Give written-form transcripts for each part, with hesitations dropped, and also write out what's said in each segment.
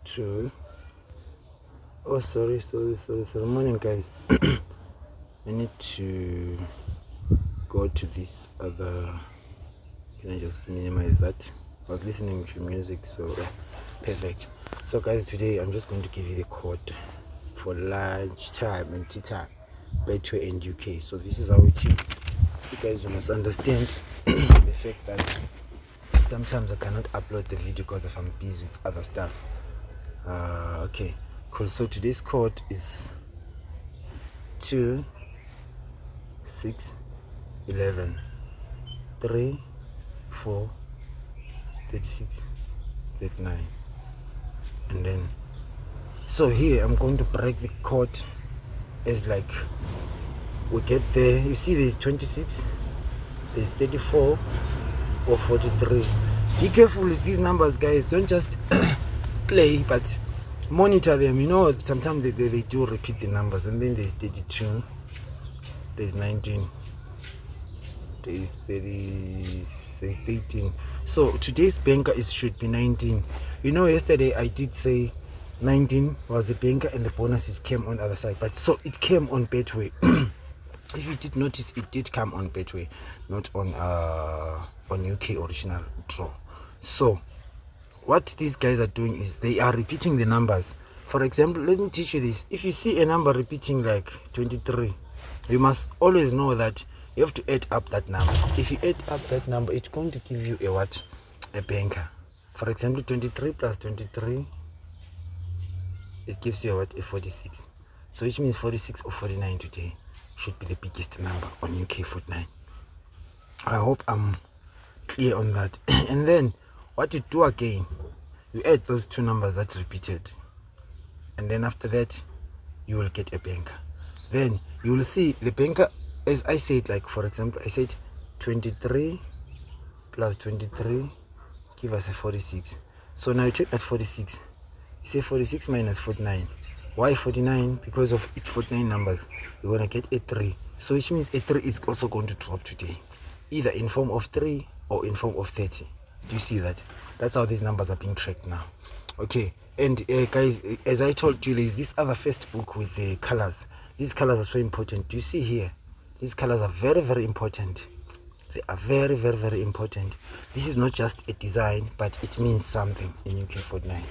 to, oh sorry, morning guys. I need to go to this other, can I just minimize that? I was listening to music, so perfect. So guys, today I'm just going to give you the code for lunch time and tea time, Betway and UK. So this is how it is. You guys must understand the fact that sometimes I cannot upload the video because if I'm busy with other stuff. Okay, cool. So today's code is 2 6 11 3 4 36 39, and then so here I'm going to break the code as like we get there. You see there's 26, there's 34 or 43. Be careful with these numbers, guys. Don't just play, but monitor them. You know, sometimes they do repeat the numbers. And then there's 32, there's 19, there's 30, there's 18. So today's banker should be 19. You know, yesterday I did say 19 was the banker and the bonuses came on the other side, but so it came on Betway. If you did notice, it did come on Betway, not on UK original draw. So what these guys are doing is they are repeating the numbers. For example, let me teach you this. If you see a number repeating like 23, you must always know that you have to add up that number. If you add up that number, it's going to give you a what? A banker. For example, 23 plus 23, it gives you a what? A 46. So which means 46 or 49 today should be the biggest number on UK Foot9. I hope I'm clear on that. And then what you do again, you add those two numbers that's repeated, and then after that you will get a banker. Then you will see the banker, as I said, like for example I said 23 plus 23 give us a 46. So now you take that 46, you say 46 minus 49. Why 49? Because of its 49 numbers, you're going to get a 3. So which means a 3 is also going to drop today, either in form of 3 or in form of 30. Do you see that? That's how these numbers are being tracked now. Okay, and guys, as I told you, there's this other first book with the colors. These colors are so important. Do you see here? These colors are very, very important. They are very, very, very important. This is not just a design, but it means something in UK Foot9.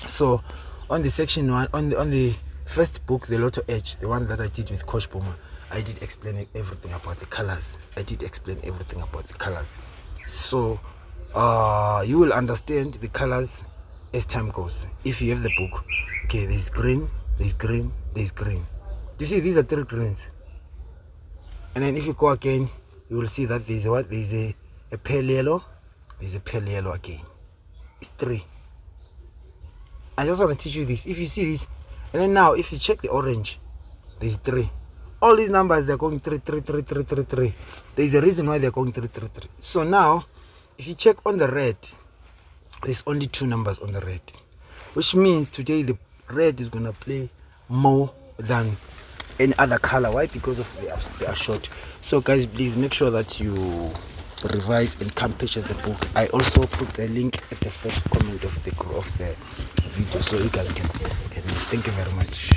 So on the section one, on the first book, the Lotto Edge, the one that I did with Coach Boomer, I did explain everything about the colors. So you will understand the colors as time goes if you have the book. Okay, there's green, there's green, there's green. Do you see these are 3 greens? And then if you go again, you will see that there's what? There's a pale yellow, there's a pale yellow again. It's 3. I just want to teach you this. If you see this, and then now if you check the orange, there's 3. All these numbers, they're going 3, 3, 3, 3, 3, 3. There's a reason why they're going 3, 3, 3. So now if you check on the red, there's only 2 numbers on the red, which means today the red is going to play more than any other color. Why? Because of they are short. So guys, please make sure that you revise and come purchase the book. I also put the link at the first comment of the video, so you guys can. Thank you very much.